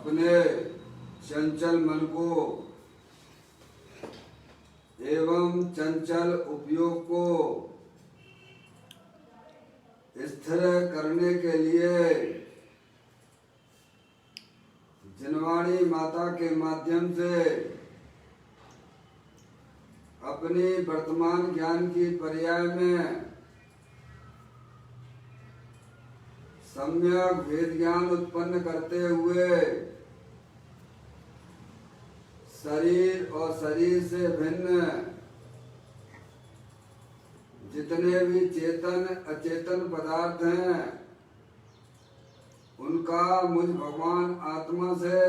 अपने चंचल मन को एवं चंचल उपयोग को स्थिर करने के लिए जिनवाणी माता के माध्यम से अपनी वर्तमान ज्ञान की पर्याय में सम्यक वेद ज्ञान उत्पन्न करते हुए शरीर और शरीर से भिन्न जितने भी चेतन अचेतन पदार्थ हैं उनका मुझ भगवान आत्मा से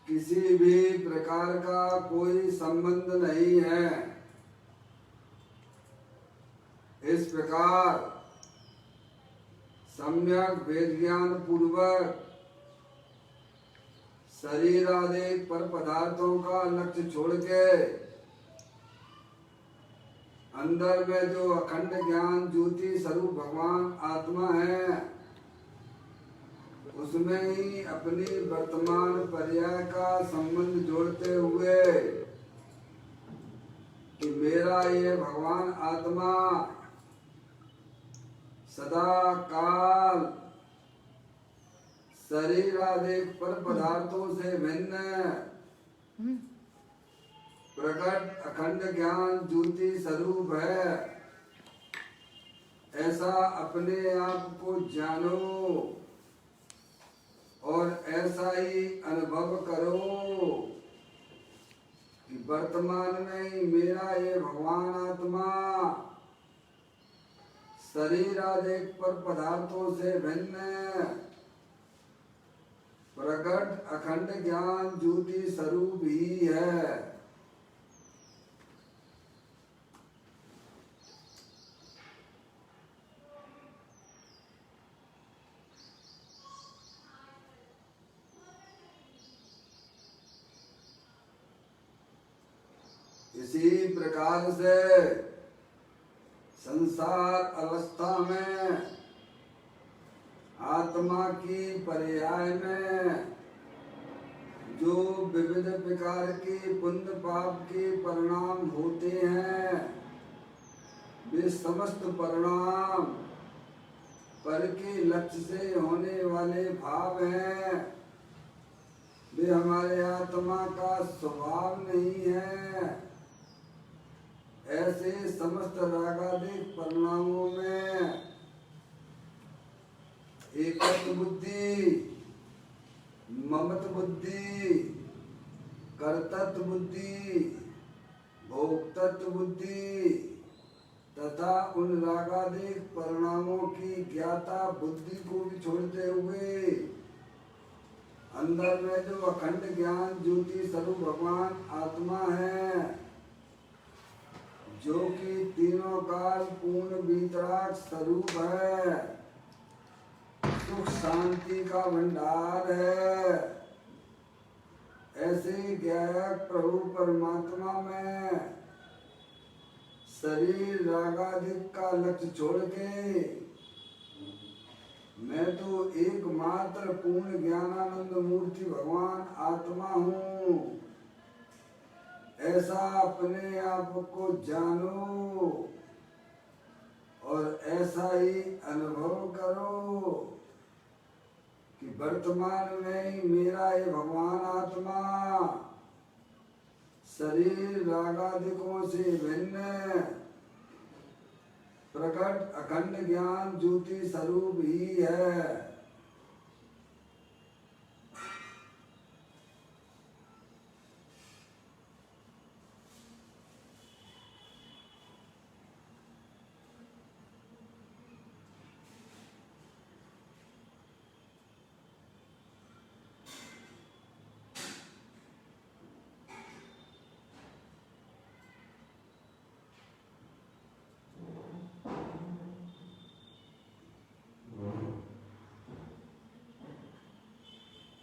किसी भी प्रकार का कोई संबंध नहीं है। इस प्रकार सम्यक वेद ज्ञान पूर्वक शरीर आदि पर पदार्थों का लक्ष्य छोड़ के अंदर में जो अखंड ज्ञान ज्योति स्वरूप भगवान आत्मा है उसमें ही अपनी वर्तमान पर्याय का संबंध जोड़ते हुए कि मेरा ये भगवान आत्मा सदा काल शरीर आदि पर पदार्थों से भिन्न प्रकट अखंड ज्ञान ज्योति स्वरूप है। ऐसा अपने आप को जानो और ऐसा ही अनुभव करो कि वर्तमान में ही मेरा ये भगवान आत्मा शरीर आदि पर पदार्थों से भिन्न प्रकट अखंड ज्ञान ज्योति स्वरूप ही है। इसी प्रकार से संसार अवस्था में आत्मा की पर्याय में जो विविध प्रकार की पुण्य पाप के परिणाम होते हैं वे समस्त परिणाम पर के लक्ष्य से होने वाले भाव हैं। वे हमारे आत्मा का स्वभाव नहीं है। ऐसे समस्त रागादिक परिणामों में एकत्व बुद्धि, ममत्व बुद्धि, कर्तृत्व बुद्धि, भोक्तृत्व बुद्धि तथा उन रागादिक परिणामों की ज्ञाता बुद्धि को भी छोड़ते हुए अंदर में जो अखंड ज्ञान ज्योति स्वरूप भगवान आत्मा है जो कि तीनों काल पूर्ण वितराग स्वरूप है, सुख शांति का भंडार है। ऐसे ज्ञायक प्रभु परमात्मा में शरीर रागादिक का लक्ष्य छोड़ के मैं तो एकमात्र पूर्ण ज्ञानानंद मूर्ति भगवान आत्मा हूँ। ऐसा अपने आप को जानो और ऐसा ही अनुभव करो कि वर्तमान में ही मेरा ये भगवान आत्मा शरीर रागादिकों से भिन्न प्रकट अखंड ज्ञान ज्योति स्वरूप ही है।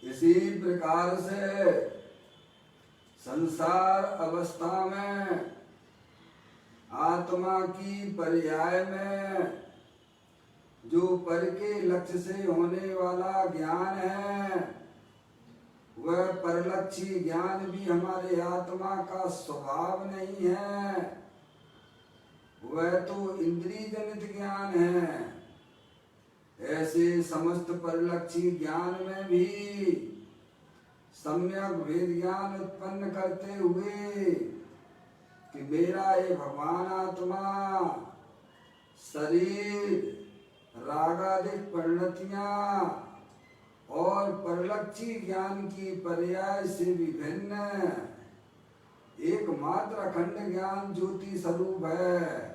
इसी प्रकार से संसार अवस्था में आत्मा की पर्याय में जो पर के लक्ष्य से होने वाला ज्ञान है, वह परलक्षी ज्ञान भी हमारे आत्मा का स्वभाव नहीं है, वह तो इंद्रिय जनित ज्ञान है। ऐसे समस्त परलक्षी ज्ञान में भी सम्यक भेद ज्ञान उत्पन्न करते हुए कि मेरा ये भगवान आत्मा शरीर, रागादिक परिणतियां और परलक्षी ज्ञान की पर्याय से विभिन्न एकमात्र अखंड ज्ञान ज्योति स्वरूप है,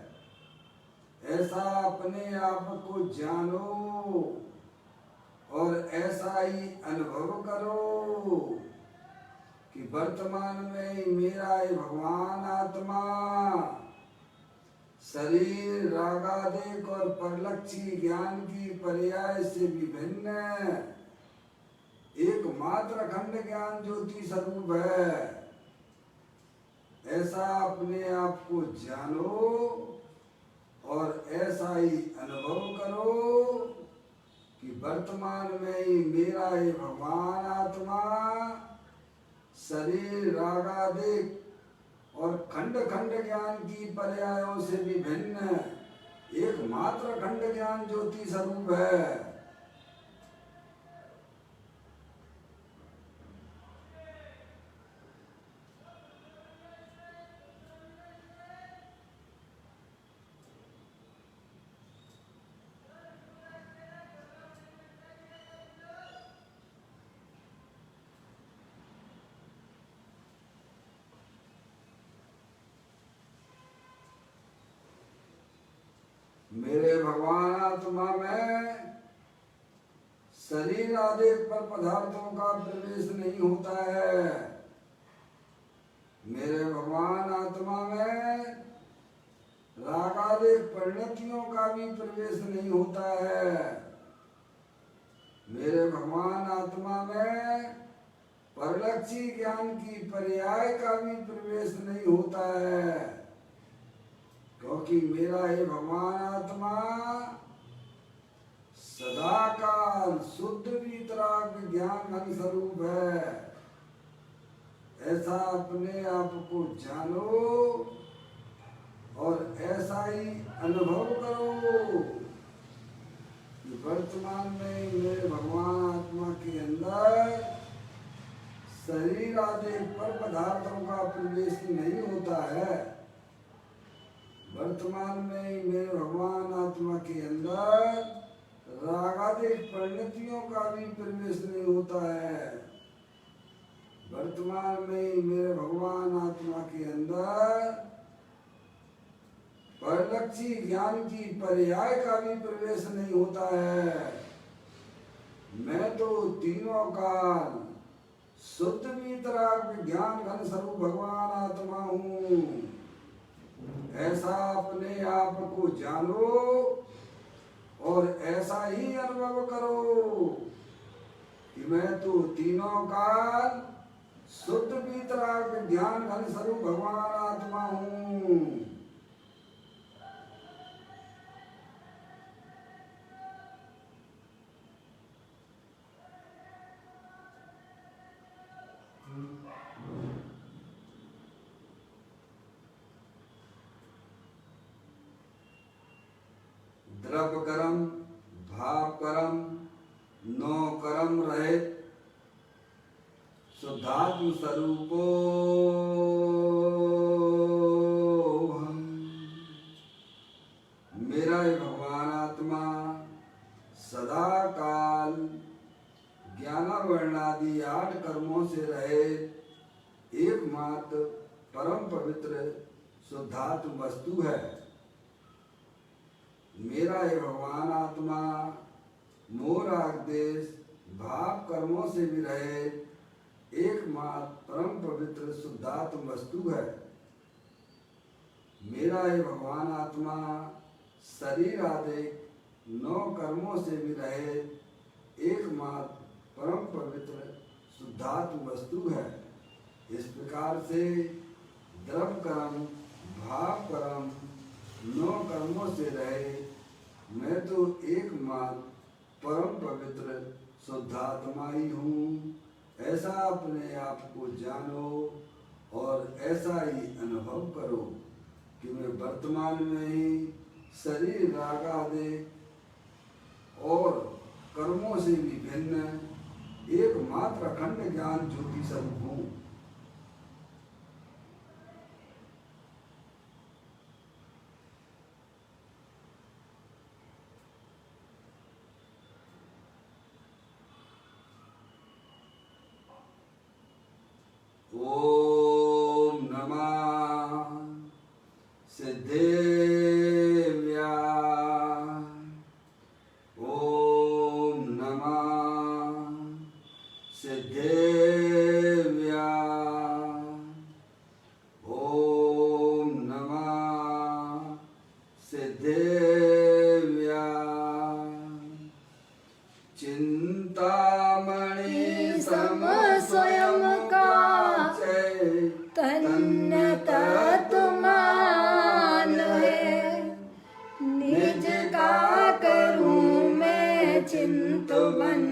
ऐसा अपने आप को जानो और ऐसा ही अनुभव करो कि वर्तमान में मेरा ये भगवान आत्मा शरीर, रागादिक और परलक्षी ज्ञान की पर्याय से विभिन्न एकमात्र अखंड ज्ञान ज्योति स्वरूप है, ऐसा अपने आप को जानो और ऐसा ही अनुभव करो कि वर्तमान में ही मेरा ये भगवान आत्मा शरीर, रागादिक और खंड खंड ज्ञान की पर्यायों से विभिन्न एकमात्र खंड ज्ञान ज्योति स्वरूप है। मेरे भगवान आत्मा में शरीर आदि पर पदार्थों का प्रवेश नहीं होता है। मेरे भगवान आत्मा में राग आदि परिणतियों का भी प्रवेश नहीं होता है। मेरे भगवान आत्मा में परलक्षी ज्ञान की पर्याय का भी प्रवेश नहीं होता है, क्योंकि मेरा ये भगवान आत्मा सदा काल शुद्ध वीतराग ज्ञान घन स्वरूप है। ऐसा अपने आप को जानो और ऐसा ही अनुभव करो कि वर्तमान में मेरे भगवान आत्मा के अंदर शरीर आदि पर पदार्थों का प्रवेश नहीं होता है। वर्तमान में मेरे भगवान आत्मा के अंदर रागादिक परिणतियों का भी प्रवेश नहीं होता है। वर्तमान में मेरे भगवान आत्मा के अंदर परलक्षी ज्ञान की पर्याय का भी प्रवेश नहीं होता है। मैं तो तीनों काल शुद्ध वीतराग ज्ञान घन स्वरूप भगवान आत्मा हूँ। ऐसा अपने आप को जानो और ऐसा ही अनुभव करो कि मैं तो तीनों काल शुद्ध वीतराग ज्ञान घन स्वरूप भगवान आत्मा हूँ। द्रव्य कर्म, भाव कर्म, नो कर्म रहित शुद्धात्म स्वरूपो मेरा ये भगवान आत्मा सदा काल ज्ञानावर्णादि 8 कर्मों से रहे एकमात्र परम पवित्र शुद्धात्म वस्तु है। मेरा ये भगवान आत्मा मोह राग देश भाव कर्मों से भी रहे एकमात्र परम पवित्र शुद्धात्म वस्तु है। मेरा ये भगवान आत्मा शरीर आदि 9 कर्मों से भी रहे एकमात्र परम पवित्र शुद्धात्म वस्तु है। इस प्रकार से द्रव्य कर्म, भाव कर्म, 9 कर्मों से रहे मैं तो एकमात्र परम पवित्र शुद्धात्मा ही हूँ, ऐसा अपने आप को जानो और ऐसा ही अनुभव करो कि मैं वर्तमान में ही शरीर राग आदि और कर्मों से भी भिन्न एकमात्र अखंड ज्ञान ज्योति स्वरूप हूँ। ओम नमः सिद्धेव्याय। ओम नमः सिद्धेव्याय। ओम नमः सिद्धेव्याय। चिंतामणि सम स्वयं तन्न तत्मान है, निज का करूं मैं चिंतवन,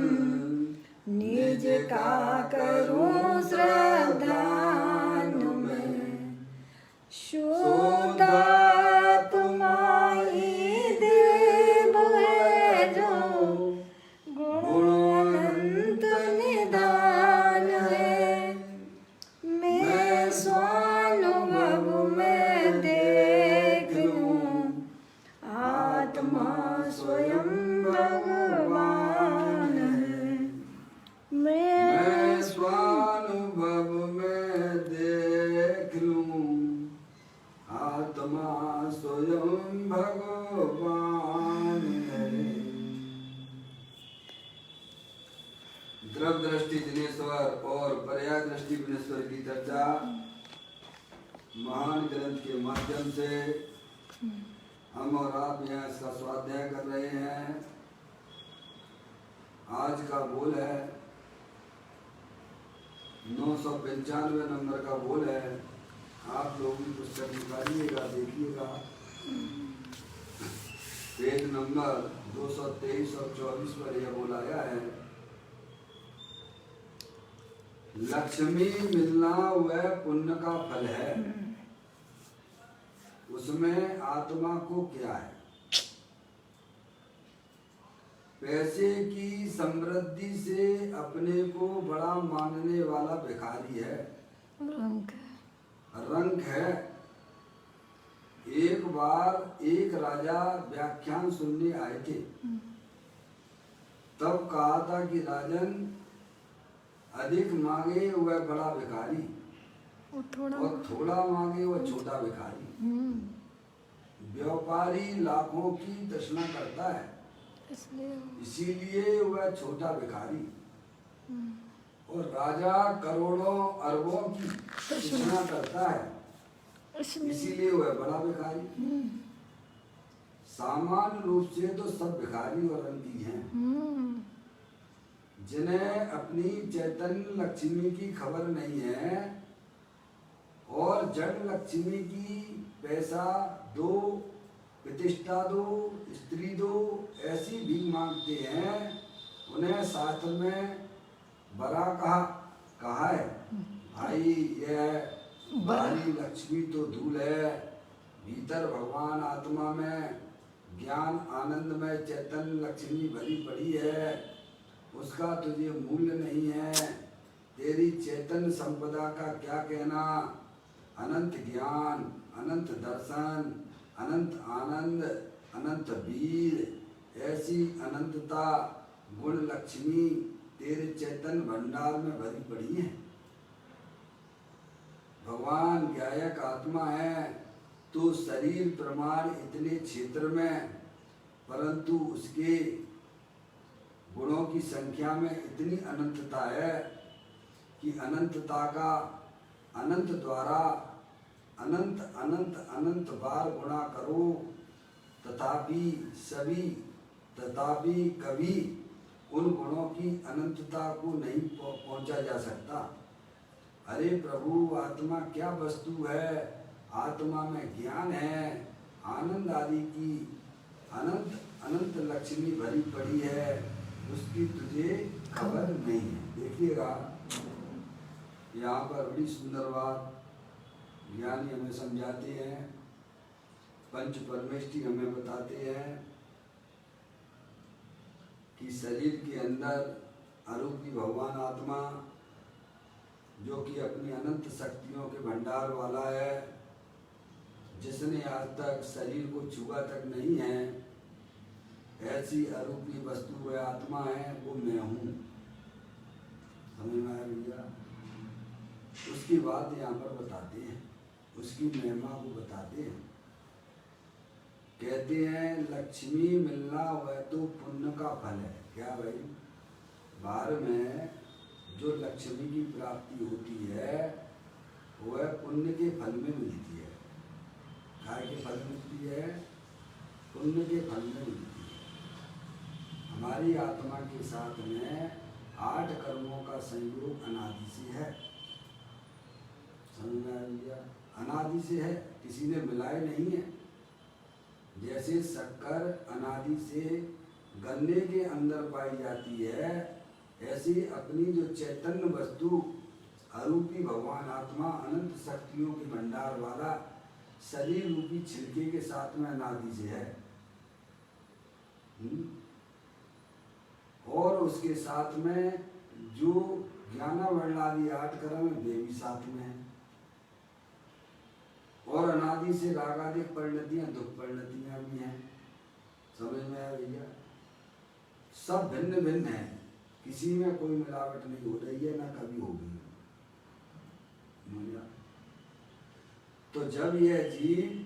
निज का करूं श्रद्धान में। शुद्धात्मा ही देव है जो गुणानंत निदान है। मैं स्वानुभव में देख लूं, आत्मा स्वयं भगवान है। मैं स्वानुभव में देख लूं, आत्मा स्वयं भगवान है। द्रव दृष्टि जिनेश्वर और पर्याय दृष्टि विनेश्वर की चर्चा महान ग्रंथ के माध्यम से हम और आप यहाँ इसका स्वाध्याय कर रहे हैं। आज का बोल है 995 नंबर का बोल है। आप लोग भी पुस्तक निकालिएगा, देखिएगा। पेज नंबर 223 और 24 पर यह बोल आया है, लक्ष्मी मिलना वह पुण्य का फल है, उसमें आत्मा को क्या है। पैसे की समृद्धि से अपने को बड़ा मानने वाला भिखारी है, रंक है। एक बार एक राजा व्याख्यान सुनने आए थे, तब कहा था कि राजन अधिक मांगे वह बड़ा भिखारी और थोड़ा मांगे वह छोटा भिखारी। व्यापारी लाखों की तृष्णा करता है, इसीलिए वह छोटा भिखारी, और राजा करोड़ों अरबों की तृष्णा करता है, इसीलिए वह बड़ा भिखारी। सामान्य रूप से तो सब भिखारी और रंगी हैं, जिन्हें अपनी चैतन्य लक्ष्मी की खबर नहीं है और जड़ लक्ष्मी की पैसा दो, प्रतिष्ठा दो, स्त्री दो, ऐसी भी मांगते हैं। उन्हें शास्त्र में बड़ा कहा है, भाई यह बाहरी लक्ष्मी तो धूल है, भीतर भगवान आत्मा में ज्ञान आनंद में चैतन्य लक्ष्मी भरी पड़ी है, उसका तुझे मूल्य नहीं है। तेरी चैतन्य संपदा का क्या कहना। अनंत ज्ञान, अनंत दर्शन, अनंत आनंद, अनंत वीर, ऐसी अनंतता गुण लक्ष्मी तेरे चैतन्य भंडार में भरी पड़ी है। भगवान ज्ञायक आत्मा है, तो शरीर प्रमाण इतने क्षेत्र में, परंतु उसके गुणों की संख्या में इतनी अनंतता है कि अनंतता का अनंत द्वारा अनंत अनंत अनंत बार गुणा करो, तथापि कभी उन गुणों की अनंतता को नहीं पहुंचा जा सकता। अरे प्रभु, आत्मा क्या वस्तु है। आत्मा में ज्ञान है, आनंद आदि की अनंत अनंत लक्ष्मी भरी पड़ी है, उसकी तुझे खबर नहीं है। देखिएगा यहाँ पर बड़ी सुंदर बात ज्ञानी हमें समझाते हैं, पंच परमेष्ठी हमें बताते हैं कि शरीर के अंदर अरूपी भगवान आत्मा जो कि अपनी अनंत शक्तियों के भंडार वाला है, जिसने आज तक शरीर को छुआ तक नहीं है, ऐसी अरूपी वस्तु व आत्मा है, वो मैं हूँ। समझ में आया भैया? उसकी बात यहाँ पर बताते हैं, उसकी महिमा को बताते हैं। कहते हैं लक्ष्मी मिलना वह तो पुण्य का फल है। क्या भाई? बाहर में जो लक्ष्मी की प्राप्ति होती है वह पुण्य के फल में मिलती है। काय के फल मिलती है? पुण्य के फल में मिलती है। हमारी आत्मा के साथ में 8 कर्मों का संयोग अनादि से है। समझ में आ गया? अनादि से है, किसी ने मिलाए नहीं है। जैसे शक्कर अनादि से गन्ने के अंदर पाई जाती है, ऐसी अपनी जो चैतन्य वस्तु अरूपी भगवान आत्मा अनंत शक्तियों के भंडार वाला शरीर रूपी छिलके के साथ में अनादि से है। और उसके साथ में जो ज्ञानावरणादि 8 कर्म वे भी साथ में है। और अनादि से रागादिक परिणतियां, दुख परिणतियां भी हैं। समझ में आया भैया? सब भिन्न भिन्न है, किसी में कोई मिलावट नहीं हो रही है, ना कभी होगी। तो जब यह जीव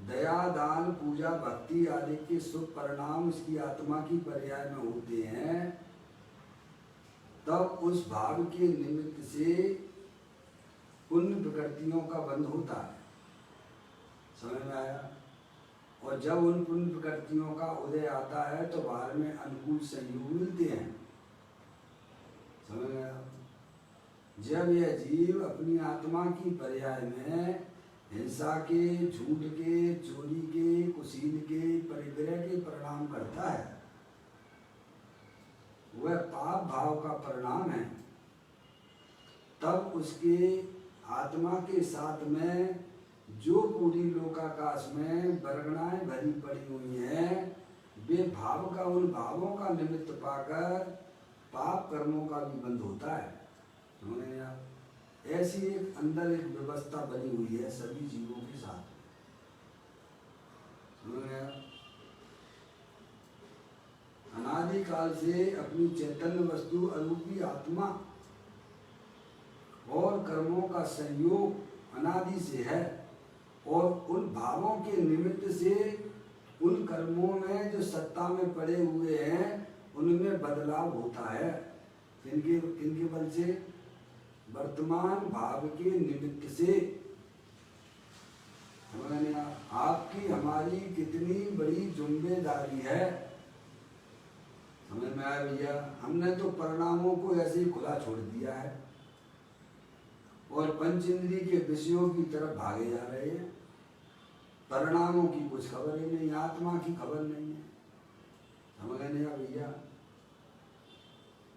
दया दान पूजा भक्ति आदि के शुभ परिणाम उसकी आत्मा की पर्याय में होते हैं, तब उस भाव के निमित्त से पुण्य प्रकृतियों का बंध होता है। समझ में आया? और जब उन पुण्य प्रकृतियों का उदय आता है तो बाहर में अनुकूल संयोग मिलते हैं। समझ में आया? जब यह जीव अपनी आत्मा की पर्याय में हिंसा के, झूठ के, चोरी के, कुशील के, परिग्रह के परिणाम करता है, वह पाप भाव का परिणाम है। तब उसके आत्मा के साथ में जो पूरी लोकाकाश में बरगणाएं भरी पड़ी हुई हैं, वे भाव का उन भावों का निमित्त पाकर पाप कर्मों का भी बंध होता है। समझे आप? ऐसी एक अंदर एक व्यवस्था बनी हुई है सभी जीवों के साथ। समझे आप? अनादि काल से अपनी चैतन्य वस्तु अरूपी आत्मा और कर्मों का संयोग अनादि से है, और उन भावों के निमित्त से उन कर्मों में जो सत्ता में पड़े हुए हैं उनमें बदलाव होता है। किनके बल से? वर्तमान भाव के निमित्त से। आपकी हमारी कितनी बड़ी जिम्मेदारी है। समझ में आया भैया? हमने तो परिणामों को ऐसे ही खुला छोड़ दिया है और पंच इंद्रिय के विषयों की तरफ भागे जा रहे हैं। परिणामों की कुछ खबर ही नहीं, आत्मा की खबर नहीं है। समझ नहीं आया भैया?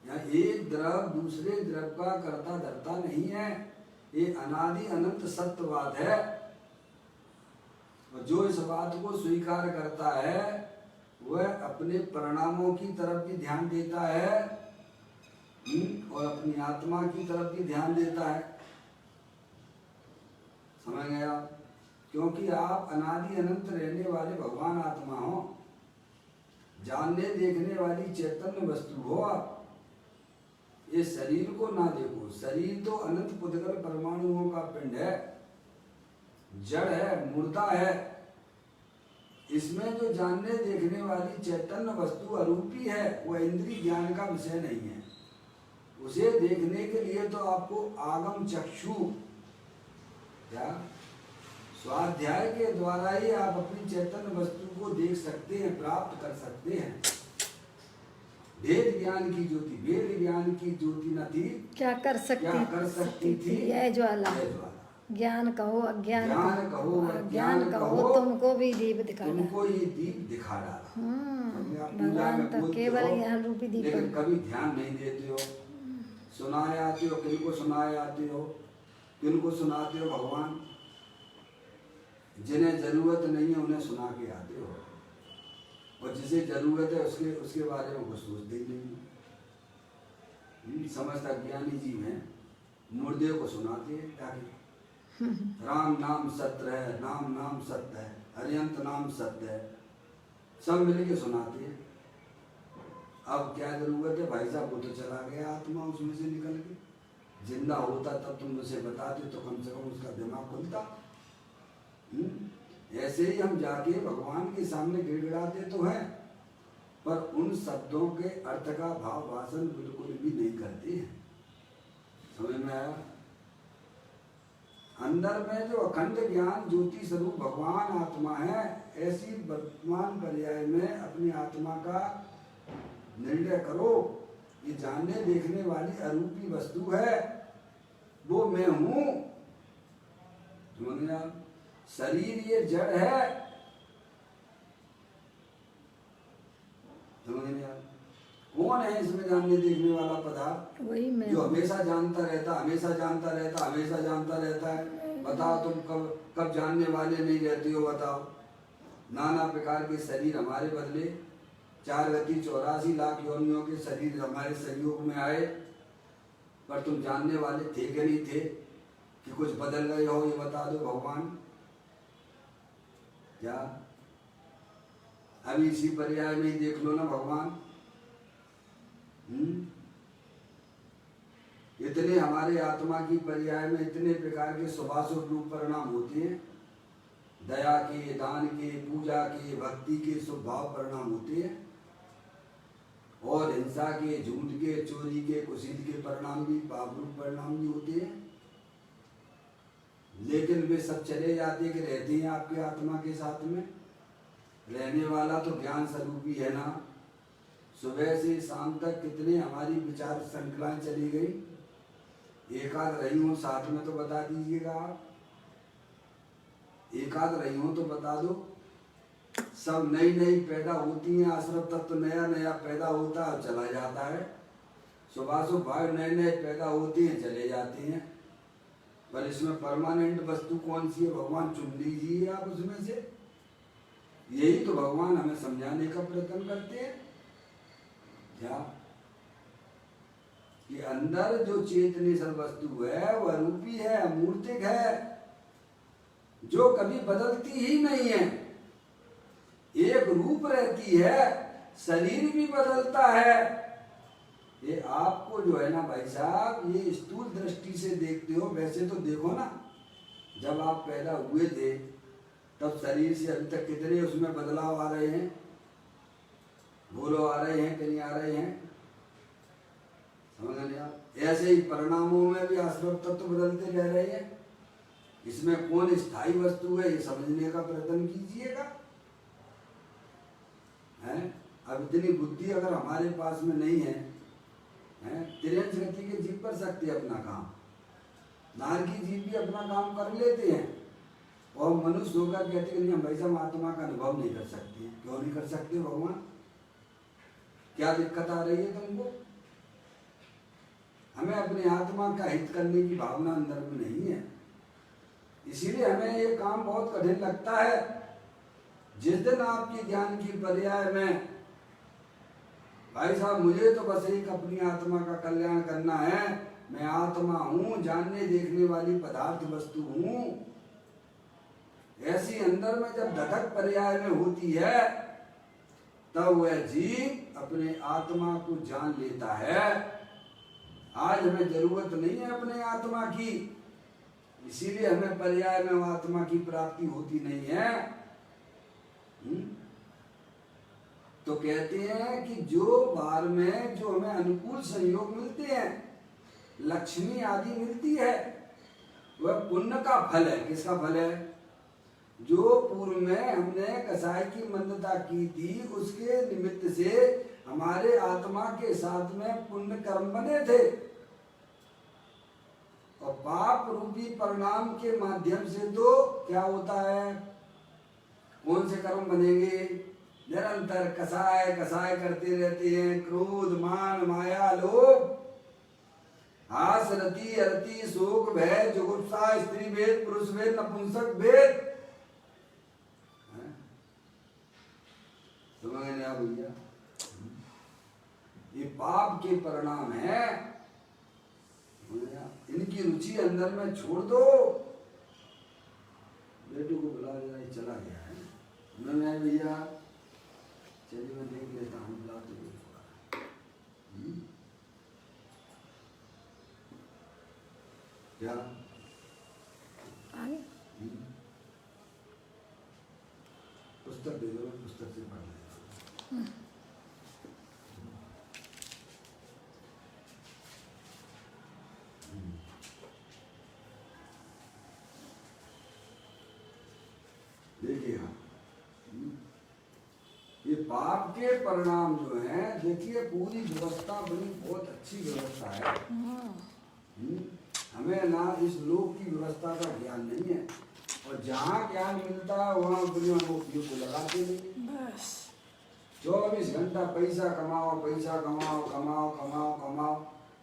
यहाँ एक द्रव दूसरे द्रव का कर्ता धर्ता नहीं है, ये अनादि अनंत सत्यवाद है। और जो इस बात को स्वीकार करता है वह अपने परिणामों की तरफ भी ध्यान देता है और अपनी आत्मा की तरफ भी ध्यान देता है। समझ गए आप? क्योंकि आप अनादि अनंत रहने वाले भगवान आत्मा हो, जानने देखने वाली चैतन्य वस्तु हो। आप ये शरीर को ना देखो, शरीर तो अनंत पुद्गल परमाणुओं का पिंड है, जड़ है, मुर्दा है। इसमें जो जानने देखने वाली चैतन्य वस्तु अरूपी है, वह इंद्रिय ज्ञान का विषय नहीं है। उसे देखने के लिए तो आपको आगम चक्षु, क्या स्वाध्याय के द्वारा ही आप अपनी चैतन्य वस्तु को देख सकते हैं, प्राप्त कर सकते हैं। वेद ज्ञान की ज्योति, वेद ज्ञान की ज्योति न थी, क्या कर सकती थी यह ज्वाला। ज्ञान कहो अज्ञान ज्ञान कहो अज्ञान कहो तुमको भी दीप दिखा डाला। तुमको ये दीप दिखा डाला। हमने आप पूजा भगवान में तो बोलते केवल हो, ज्ञान रूपी दीप लेकिन कभी ध्यान नहीं देते हो। सुनाए आते हो, किनको सुनाए आते हो, किनको सुनाते हो भगवान? जिन्हें जरूरत नहीं है उन्हें सुना के आते हो, और जिसे जरूरत है उसके बारे में कुछ सोचते ही नहीं। समस्त अज्ञानी जीव हैं, मुर्दे को सुनाते हैं ताकि राम नाम सत्य है, राम नाम सत्य है, हरियंत नाम सत्य है, सब मिलके सुनाते हैं। अब क्या जरूरत है भाई साहब, वो तो चला गया आत्मा उसमें से निकल के। जिंदा होता तब तुम उसे बताते तो कम से कम उसका दिमाग खुलता। ऐसे ही हम जाके भगवान के सामने गिड़गिड़ाते तो हैं, पर उन शब्दों के अर्थ का भाव वासन बिल्कुल भी नहीं करते हैं। समझ में आया? अंदर में जो अखंड ज्ञान ज्योति स्वरूप भगवान आत्मा है, ऐसी वर्तमान पर्याय में अपनी आत्मा का निर्णय करो। ये जानने देखने वाली अरूपी वस्तु है, वो मैं हूं। समझ में? शरीर ये जड़ है, समझ में? कौन है इसमें जानने देखने वाला पदार्थ? वही मैं जो हमेशा जानता रहता, हमेशा जानता रहता, हमेशा जानता रहता है। बताओ तुम कब जानने वाले नहीं रहते हो? बताओ। नाना प्रकार के शरीर हमारे बदले, 4 गति 84 लाख योनियों के शरीर हमारे संयोग में आए, पर तुम जानने वाले थे कि नहीं थे कि कुछ बदल गए हो? ये बता दो भगवान। क्या अभी इसी पर्याय में ही देख लो ना भगवान। इतने हमारे आत्मा की पर्याय में इतने प्रकार के शुभाशुभ रूप परिणाम होते हैं। दया के, दान के, पूजा के, भक्ति के शुभ भाव परिणाम होते हैं, और हिंसा के, झूठ के, चोरी के, कुशील के परिणाम भी, पाप रूप परिणाम भी होते हैं। लेकिन वे सब चले जाते कि रहते हैं आपके आत्मा के साथ में। रहने वाला तो ज्ञान स्वरूप ही है ना। सुबह से शाम तक कितने हमारी विचार श्रृंखलाएं चली गई। एकाध रही हो साथ में तो बता दीजिएगा आप। एकाध रही हो तो बता दो। सब नई नई पैदा होती हैं, आश्रम तत्व नया नया पैदा होता है और चला जाता है। सुबह सुबह नए नए पैदा होते हैं, चले जाते हैं। पर इसमें परमानेंट वस्तु कौन सी है भगवान? चुन लीजिए आप उसमें से। यही तो भगवान हमें समझाने का प्रयत्न करते हैं। क्या ये अंदर जो चेतनी सब वस्तु है वह रूपी है, मूर्तिक है, जो कभी बदलती ही नहीं है, एक रूप रहती है। शरीर भी बदलता है। ये आपको जो है ना भाई साहब, ये स्थूल दृष्टि से देखते हो। वैसे तो देखो ना, जब आप पैदा हुए थे तब शरीर से अभी तक कितने उसमें बदलाव आ रहे हैं। बोलो, आ रहे हैं कि नहीं आ रहे हैं? समझ नहीं आप? ऐसे ही परिणामों में भी आश्रम तत्व बदलते रह रहे हैं। इसमें कौन स्थायी वस्तु है ये समझने का प्रयत्न कीजिएगा। अब इतनी बुद्धि अगर हमारे पास में नहीं है, त्रियंश गति के जीव कर सकते हैं अपना काम। नारकी जीव भी अपना काम कर लेते हैं, और मनुष्य होकर कहते हैं नहीं हम भाई साहब आत्मा का अनुभव नहीं कर सकते हैं। क्यों नहीं कर सकते भगवान? क्या दिक्कत आ रही है तुमको? हमें अपने आत्मा का हित करने की भावना अंदर में नहीं है, इसीलिए हमें ये काम बहुत कठिन लगता है। जिस दिन आपकी ज्ञान की पर्याय में भाई साहब मुझे तो बस एक अपनी आत्मा का कल्याण करना है, मैं आत्मा हूं, जानने देखने वाली पदार्थ वस्तु हूं, ऐसी अंदर में जब धटक पर्याय में होती है, तब वह जीव अपने आत्मा को जान लेता है। आज हमें जरूरत नहीं है अपने आत्मा की, इसीलिए हमें पर्याय में आत्मा की प्राप्ति होती नहीं है। तो कहते हैं कि जो बार में जो हमें अनुकूल संयोग मिलते हैं, लक्ष्मी आदि मिलती है, वह पुण्य का फल है। किसका फल है? जो पूर्व में हमने कसाई की मंदता की थी, उसके निमित्त से हमारे आत्मा के साथ में पुण्य कर्म बने थे। और पाप रूपी परिणाम के माध्यम से तो क्या होता है, कौन से कर्म बनेंगे, निरंतर कसाय कसाय करते रहते हैं, क्रोध मान माया लोभ हास रति अरति शोक भय जुगुप्सा स्त्री भेद पुरुष भेद नपुंसक भेद। समझ में आया भैया, ये पाप के परिणाम है। इनकी रुचि अंदर में छोड़ दो। बेटू को बुला देना, चला गया है। उन्होंने भैया चलिए मैं देख लेता हूँ, बुला तो क्या पुस्तक दे दो, मैं पुस्तक से पढ़ लेता हूँ। देखिए ये पाप के परिणाम जो है, देखिए पूरी व्यवस्था बनी, बहुत अच्छी व्यवस्था है। हमें ना इस लोक की व्यवस्था का ज्ञान नहीं है, और जहाँ ज्ञान मिलता है वहाँ दुनिया में उपयोग को लगाते नहीं। बस 24 घंटा पैसा कमाओ पैसा कमाओ कमाओ कमाओ कमाओ।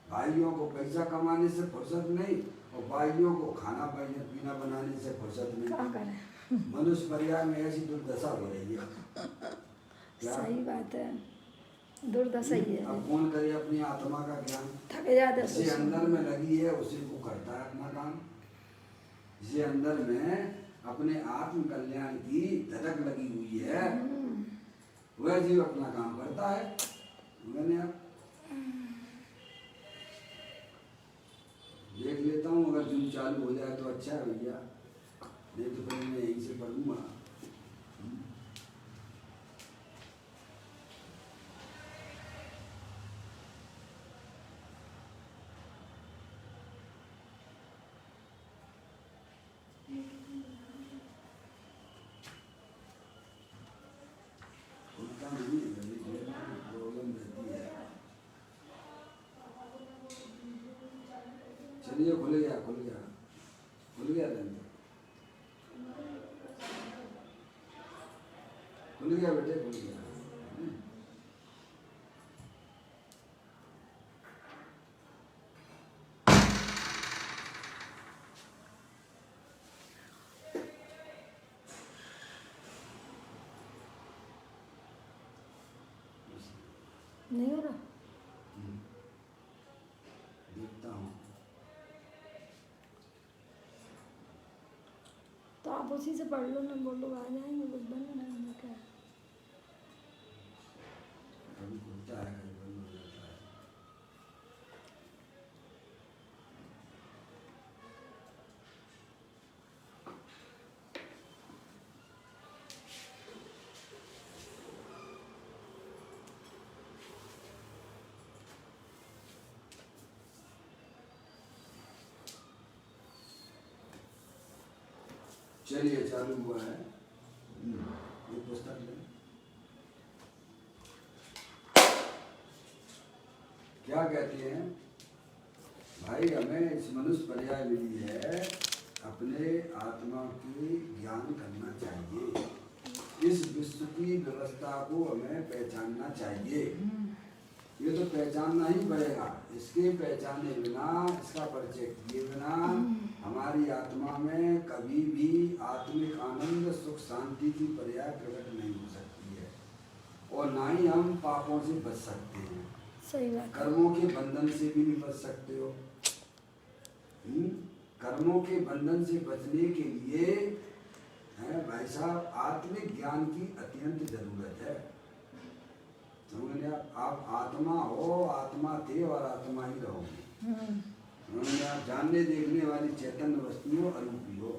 भाइयों को पैसा कमाने से फुर्सत नहीं, और भाइयों को खाना पीना बनाने से फुर्सत नहीं। मनुष्य परिवार में ऐसी दुर्दशा हो रही है। सही बात है, दुर्दशा ही है। अब कौन करे अपनी आत्मा का ज्ञान, थक जाते हैं। जिसे अंदर में लगी है उसी को करता है अपना काम। जिसे अंदर में अपने आत्म कल्याण की धड़क लगी हुई है, वह जीव अपना काम करता है। मैंने अब देख लेता हूँ, अगर जून चालू हो जाए तो अच्छा है भैया, नहीं तो फिर मैं यहीं से पढ़ूंगा। चलिए खुल गया खुल गया खुल गया खुल गया बेटे खुल गया। नहीं हो रहा, देखता हूँ। तो आप उसी से पढ़ लो ना, बोलो आ जाएंगे कुछ बन ना क्या। कभी खुलता है कभी बंद हो जाता है। चलिए चालू हुआ है। ये पुस्तक लें। क्या कहते हैं भाई, हमें इस मनुष्य पर्याय मिली है, अपने आत्मा की ज्ञान करना चाहिए। इस विश्व की व्यवस्था को हमें पहचानना चाहिए। ये तो पहचानना ही पड़ेगा। इसके पहचाने बिना, इसका परिचय किए बिना हमारी आत्मा में कभी भी आत्मिक आनंद सुख शांति की पर्याय प्रकट नहीं हो सकती है, और ना ही हम पापों से बच सकते हैं। सही बात। कर्मों के बंधन से भी नहीं बच सकते हो। कर्मों के बंधन से बचने के लिए है भाई साहब, आत्मिक ज्ञान की अत्यंत जरूरत है। समझ आप आत्मा हो, आत्मा थे और आत्मा ही रहोगे। आप जानने देखने वाली चैतन्य वस्तुओं अरूपी हो।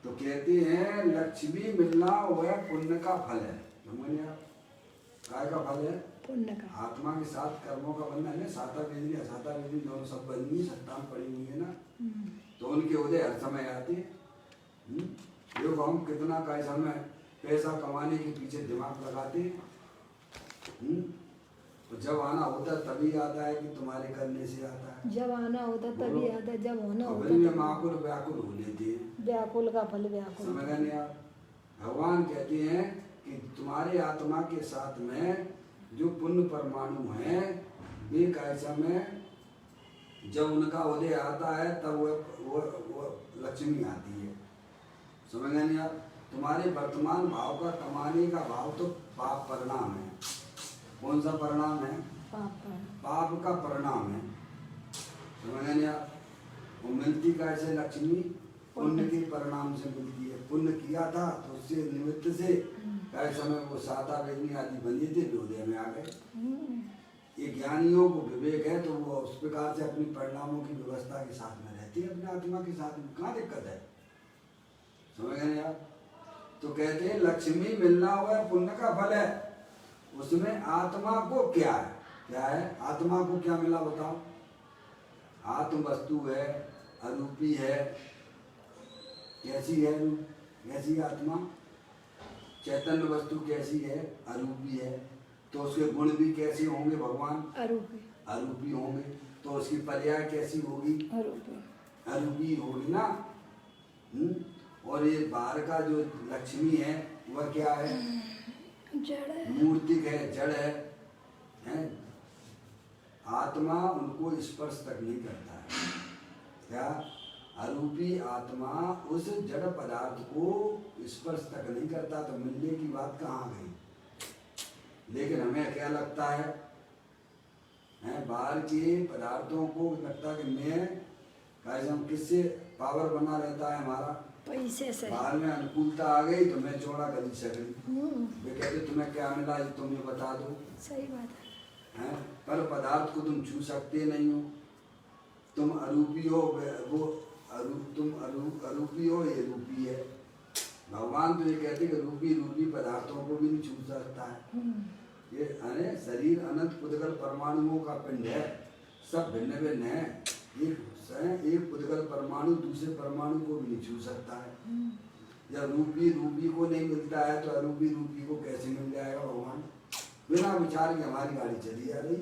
तो कहते हैं लक्ष्मी मिलना वह पुण्य का फल है। समझ आप काय का फल है? पुण्य का। आत्मा के साथ कर्मों का बंधन है। साता वेदनी असाता वेदनी दोनों सब बनी सत्ता में पड़ी हुई है ना, तो उनके उदय हर समय आते हैं। देखो हम कितना का समय पैसा कमाने के पीछे दिमाग लगाते हैं, तो जब आना होता है तभी आता है कि तुम्हारे करने से आता है। जब आना होता तभी आता, जब होना और होता फिर में तभी। माकुल व्याकुल हो लेते हैं। व्याकुल का फल व्याकुल। समझ गए नहीं आप? भगवान कहते हैं कि तुम्हारे आत्मा के साथ में जो पुण्य परमाणु हैं वे कैसा में जब उनका उदय आता है तब वो लक्ष्मी आती है। समझ गए नहीं आप? तुम्हारे वर्तमान भाव का कमाने का भाव तो पाप परिणाम है। कौन सा परिणाम है? पाप का परिणाम है। समझ गए नहीं आप? वो मिलती कैसे लक्ष्मी? पुण्य के परिणाम से मिलती है। पुण्य किया था तो उससे निमित्त से कैसे समय वो साता वेदनी आदि बने थे, उदय में आ गए। ये ज्ञानियों को विवेक है तो वो उस प्रकार से अपनी परिणामों की व्यवस्था के साथ में रहती है, अपने आत्मा के साथ में। कहाँ दिक्कत है? समझ गए आप? तो कहते हैं लक्ष्मी मिलना हुआ पुण्य का फल है। उसमें आत्मा को क्या है? क्या है आत्मा को? क्या मिला बताओ? आत्म वस्तु है, अरूपी है। कैसी है? कैसी आत्मा? चैतन्य वस्तु कैसी है? अरूपी है। तो उसके गुण भी कैसे होंगे भगवान? अरूपी होंगे। तो उसकी पर्याय कैसी होगी? अरूपी होगी ना। और ये बाहर का जो लक्ष्मी है वह क्या है? जड़ है, मूर्तिक है, जड़ है, हैं? आत्मा उनको स्पर्श तक नहीं करता है। क्या? अरूपी आत्मा उस जड़ पदार्थ को स्पर्श तक नहीं करता, तो मिलने की बात कहाँ गई? लेकिन हमें क्या लगता है? बाहर के पदार्थों को लगता है कि मैं कैसे हम किससे पावर बना रहता है हमारा? पैसे से। बाहर में अनुकूलता आ गई तो मैं चौड़ा गली सकली। वे कहते तुम्हें क्या मिला ये तुम्हें बता दो। सही बात है। पर पदार्थ को तुम छू सकते नहीं हो। तुम अरूपी हो, वो तुम अरूपी हो, ये रूपी है। भगवान तो ये कहते कि रूपी पदार्थों को भी नहीं छू सकता है। ये अरे शरीर अनंत पुद्गल परमाणुओं का पिंड है, सब भिन्न भिन्न है। एक पुद्गल परमाणु दूसरे परमाणु को भी नहीं छू सकता है। जब रूपी को नहीं मिलता है तो अरूपी को कैसे मिल जाएगा भगवान? बिना विचार के हमारी गाड़ी चली जा रही है।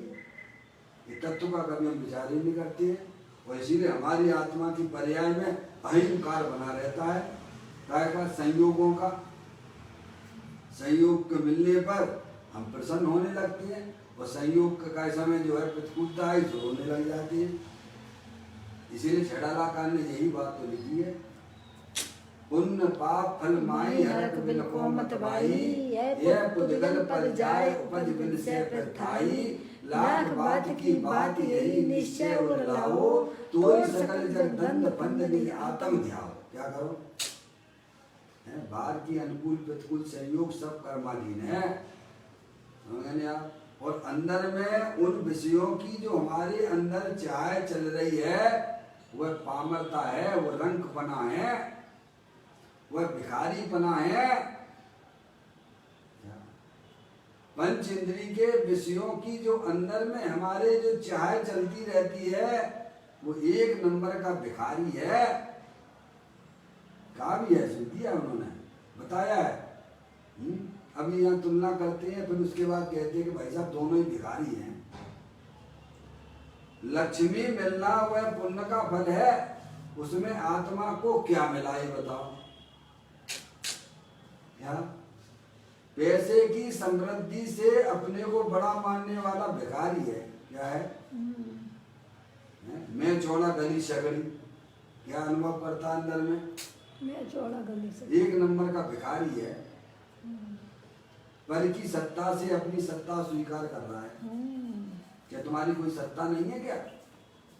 ये तत्व का कभी हम विचार ही नहीं करते हैं। और इसीलिए हमारी आत्मा की पर्याय में अहंकार बना रहता है। क्या? संयोगों का। संयोग के मिलने पर हम प्रसन्न होने लगते हैं और संयोग का समय जो है प्रतिकूलता है जो होने लग जाती है। इसीलिए छड़ालाकार ने यही बात तो लिखी है, पुण्य पाप फल माई हरक बिन को मत भाई, यह पुद्गल पर जाए उपज बिन से प्रथाई, लाख बात की बात यही निश्चय और लाओ, तोई सकल जग दंड बंदनी आत्म ध्याओ। क्या करो? बाहर की अनुकूल प्रतिकूल संयोग सब कर्माधीन है। समझे आप? और अंदर में उन विषयों की जो हमारे अंदर चाह चल रही है वह पामरता है, वह रंकपना है, वह भिखारीपना है। पंच इंद्री के विषयों की जो अंदर में हमारे जो चाह चलती रहती है वो एक नंबर का भिखारी है। कहा भी है, सुन दिया उन्होंने, बताया है। अभी यहाँ तुलना करते हैं, फिर उसके बाद कहते हैं कि भाई साहब दोनों ही भिखारी हैं। लक्ष्मी मिलना वह पुण्य का फल है, उसमें आत्मा को क्या मिला ये बताओ? क्या? पैसे की समृद्धि से अपने को बड़ा मानने वाला भिखारी है। क्या है? मैं चौड़ा गली सगड़ी। क्या अनुभव करता अंदर में? मैं चौड़ा गली सगड़ी। एक नंबर का भिखारी है। पर की सत्ता से अपनी सत्ता स्वीकार कर रहा है। क्या तुम्हारी कोई सत्ता नहीं है क्या?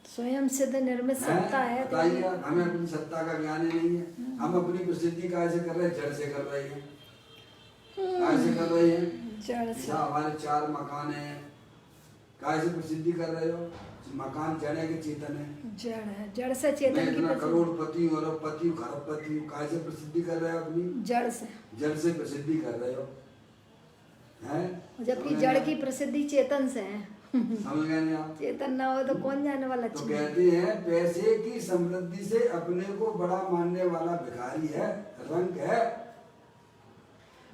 स्वयं सिद्ध निर्मित सत्ता है। बताइए, हमें अपनी सत्ता का ज्ञान ही नहीं है। हम अपनी प्रसिद्धि कैसे कर रहे हैं? जड़ से कर रहे हैं। कैसे कर रहे हैं? जड़ से। हमारे 4 मकान हैं, कैसे प्रसिद्धि कर रहे हो? मकान जड़ है कि चेतन है? जड़ है, जड़ से चेतन की इतना करोड़पति और अरबपति खरबपति कैसे प्रसिद्धि कर रहे हो? अपनी जड़ से। जड़ से प्रसिद्धि कर रहे हो हैं? जबकि जड़ की प्रसिद्धि चेतन से है। समझ गए नहीं आप? चेतन ना हो तो कौन जाने वाला? तो कहते हैं पैसे की समृद्धि से अपने को बड़ा मानने वाला भिखारी है, रंग है।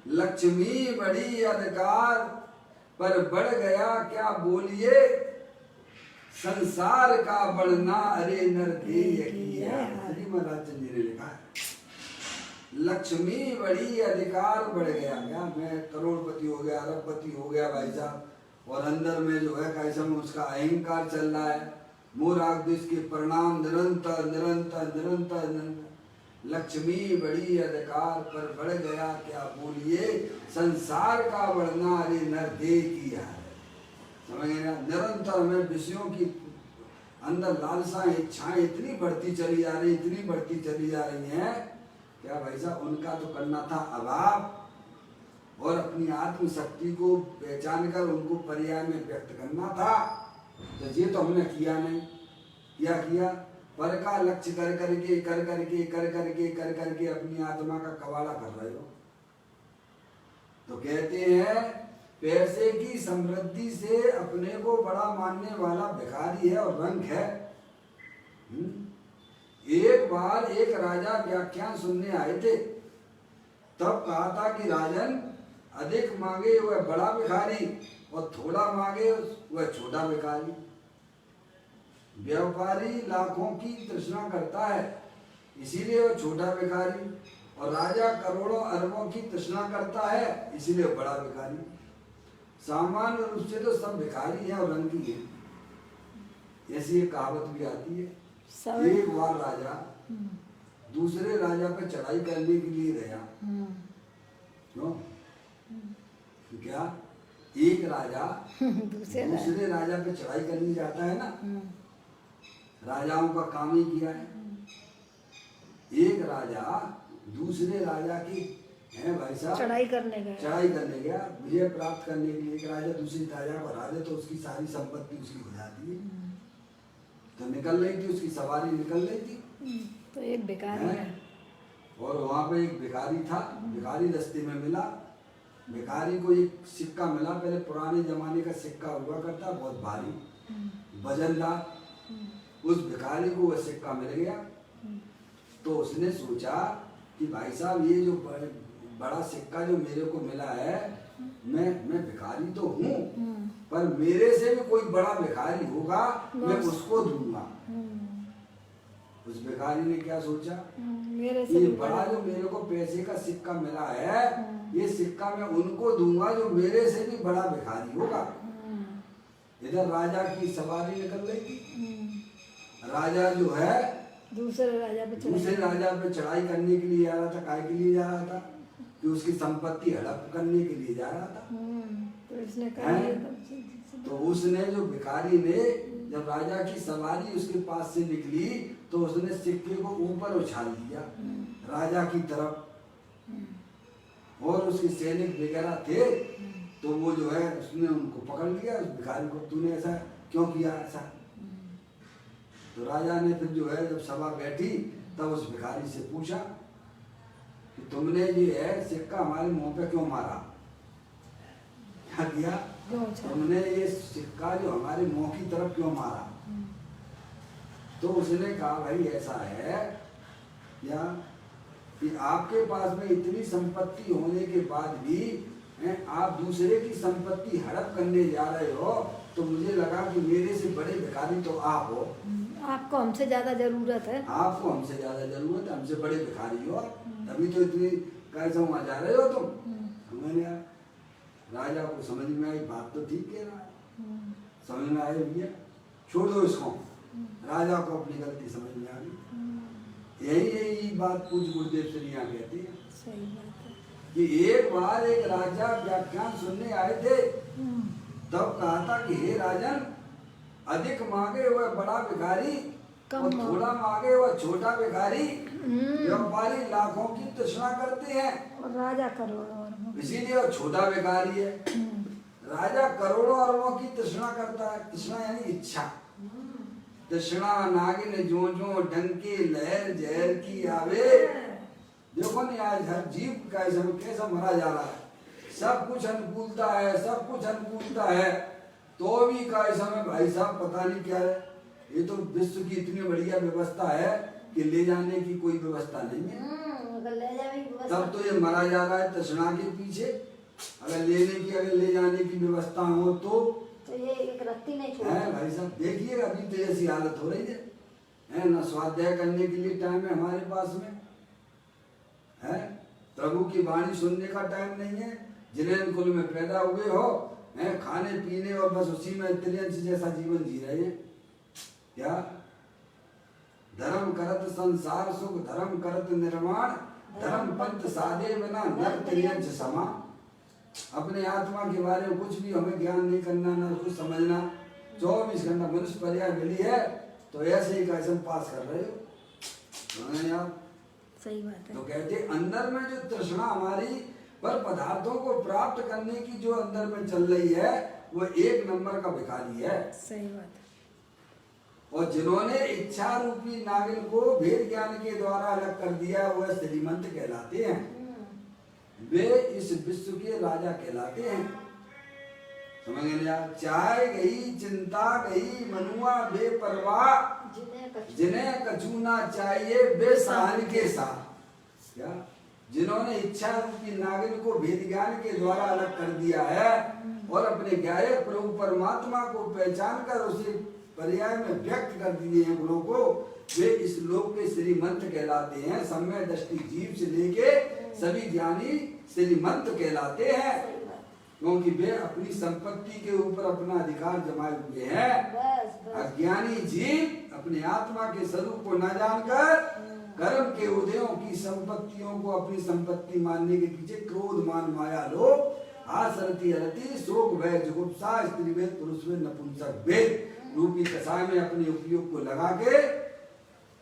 लक्ष्मी बड़ी अधिकार पर बढ़ गया क्या बोलिए संसार का बढ़ना, अरे नर देय किया। श्री महाराज जी ने लिखा है लक्ष्मी बड़ी अधिकार बढ़ गया। क्या मैं करोड़पति हो गया, अरबपति हो गया भाई साहब, और अंदर में जो है कैसा में उसका अहंकार चल रहा है, मोराग के परिणाम निरंतर निरंतर निरंतर निरंतर। लक्ष्मी बड़ी अधिकार पर बढ़ गया क्या बोलिए संसार का बढ़ना, अरे नर देय किया है। समझ गए ना? निरंतर हमें विषयों की अंदर लालसाएं इच्छाएं इतनी बढ़ती चली जा रही, इतनी बढ़ती चली जा रही हैं। क्या भाई साहब उनका तो करना था अभाव, और अपनी आत्म शक्ति को पहचान कर उनको पर्याय में व्यक्त करना था। तो ये तो हमने किया नहीं। क्या किया? पर का लक्ष्य कर करके कर करके कर करके कर करके अपनी आत्मा का कबाड़ा कर रहे हो। तो कहते हैं पैसे की समृद्धि से अपने को बड़ा मानने वाला भिखारी है और रंग है। एक बार एक राजा व्याख्यान सुनने आए थे, तब कहा था कि राजन अधिक मांगे वह बड़ा भिखारी और थोड़ा मांगे वह छोटा भिखारी। व्यापारी लाखों की तृष्णा करता है इसीलिए वह छोटा भिखारी, और राजा करोड़ों अरबों की तृष्णा करता है इसीलिए बड़ा भिखारी। सामान्य रूप से तो सब भिखारी हैं और रंगी हैं। ऐसी एक कहावत भी आती है। एक बार राजा दूसरे राजा पे चढ़ाई करने के लिए गया। क्यों? क्या एक राजा दूसरे राजा पे चढ़ाई करने जाता है ना, राजाओं का काम ही किया है। एक राजा दूसरे राजा की है भाई साहब चढ़ाई करने गया, विजय प्राप्त करने के लिए। एक राजा दूसरे राजा को हरा दे तो उसकी सारी संपत्ति उसकी हो जाती है। तो निकल रही थी, उसकी सवारी निकल रही थी, तो एक भिखारी है और वहां पे एक भिखारी था। भिखारी रास्ते में मिला। भिखारी को एक सिक्का मिला, पहले पुराने जमाने का सिक्का हुआ करता, बहुत भारी वजनदार। उस भिखारी को वह सिक्का मिल गया। तो उसने सोचा कि भाई साहब ये जो बड़ा सिक्का जो मेरे को मिला है, मैं भिखारी तो हूँ, पर मेरे से भी कोई बड़ा भिखारी होगा, मैं उसको दूंगा। उस भिखारी ने क्या सोचा, ये बड़ा जो मेरे को पैसे का सिक्का मिला है, ये सिक्का मैं उनको दूंगा जो मेरे से भी बड़ा भिखारी होगा। इधर राजा की सवारी निकल रही थी। राजा जो है दूसरे राजा पे चढ़ाई करने के लिए जा रहा था। काय के लिए जा रहा था? कि उसकी संपत्ति हड़प करने के लिए जा रहा था। तो उसने जो भिखारी ने जब राजा की सवारी उसके पास से निकली तो उसने सिक्के को ऊपर उछाल दिया राजा की तरफ, और उसके सैनिक वगैरह थे। तो वो जो है उसने उनको पकड़ लिया, उस भिखारी को, तूने ऐसा क्यों किया ऐसा? तो राजा ने फिर जो है जब सभा बैठी तब उस भिखारी से पूछा कि तुमने ये है सिक्का हमारे मुंह पे क्यों मारा? क्या किया? तुमने ये सिक्का जो हमारे मुंह की तरफ क्यों मारा? तो उसने कहा भाई ऐसा है या कि आपके पास में इतनी संपत्ति होने के बाद भी आप दूसरे की संपत्ति हड़प करने जा रहे हो, तो मुझे लगा कि मेरे से बड़े भिखारी तो आप हो। आपको हमसे ज्यादा जरूरत है। आपको हमसे ज्यादा जरूरत है, हमसे बड़े भिखारी हो, तभी तो इतनी कैसे वहां जा रहे हो तुम। मैंने राजा को समझ में आई, बात तो ठीक कह रहा है, समझ में आए भैया, छोड़ दो इसको। राजा को अपनी गलती समझ में आ गई। यही बात पूज्य गुरुदेव श्रीया कहती है। सही बात है कि एक बार एक राजा व्याख्यान सुनने आए थे, तब कहा था कि हे राजन, अधिक मांगे वह बड़ा भिखारी और थोड़ा मांगे वह छोटा भिखारी। व्यापारी लाखों की तृष्णा करते हैं और राजा करोड़ों, इसीलिए वह छोटा भिखारी है। राजा करोड़ों अरबों की तृष्णा करता है। तृष्णा यानी इच्छा। तृष्णा नागिन जो जो डंके लहर जहर की आवे। देखो नहीं आज हर जीव कैसा मरा जा रहा है। सब कुछ अनुकूलता है, सब कुछ अनुकूलता है, तो भी कैसा में भाई साहब पता नहीं क्या है। ये तो विश्व की इतनी बढ़िया व्यवस्था है कि ले जाने की कोई व्यवस्था नहीं है। तब तो ये मरा जा रहा है तृष्णा के पीछे। अगर ले जाने की व्यवस्था हो तो ये एक रत्ती नहीं है छोड़ता। भाई साहब। देखिएगा अभी तो ऐसी हालत हो रही है ना, स्वाध्याय करने के लिए टाइम है हमारे पास में, है प्रभु की वाणी सुनने का टाइम नहीं है। जिन्हें कुल में पैदा हुए हो, हैं खाने पीने और बस उसी में त्रियंश जैसा जीवन जी रहे हैं। क्या धर्म करत संसार सुख, धर्म करत निर्माण, धर्म पंथ साधे बिना नर त्रियंश समा। अपने आत्मा के बारे में कुछ भी हमें ज्ञान नहीं करना, ना कुछ समझना। 24 घंटा मनुष्य पर्याय मिली है तो ऐसे ही कैसे पास कर रहे हो आप। सही बात है। तो कहते अंदर में जो तृष्णा हमारी पर पदार्थों को प्राप्त करने की जो अंदर में चल रही है वो एक नंबर का भिखारी है। सही बात है। और जिन्होंने इच्छा रूपी नागिन को भेद ज्ञान के द्वारा अलग कर दिया वह श्रीमंत कहलाते हैं। वे इस विश्व के राजा कहलाते हैं। समझ गए आप। चाय गई चिंता गई मनुआ बेपरवाह, जिन्हें कछु ना चाहिए बेसहान के साथ। क्या जिन्होंने इच्छा रूपी नागिन को भेद ज्ञान के द्वारा अलग कर दिया है और अपने गायक प्रभु परमात्मा को पहचान कर उसे पर्याय में व्यक्त कर दिए हैं गुणों को, वे इस लोक के श्रीमंत कहलाते हैं। सम्यक दृष्टि जीव से लेके सभी ज्ञानी श्रीमंत कहलाते हैं, क्योंकि वे अपनी संपत्ति के ऊपर अपना अधिकार जमाए हुए हैं। अज्ञानी जीव अपने आत्मा के स्वरूप को न जानकर कर्म के उदयों की संपत्तियों को अपनी संपत्ति मानने के पीछे क्रोध मान माया लोभ आसरती अरती शोक भय जुगुप्सा स्त्री वेद पुरुष वेद नपुंसक वेद रूपी कसाय में अपने उपयोग को लगा के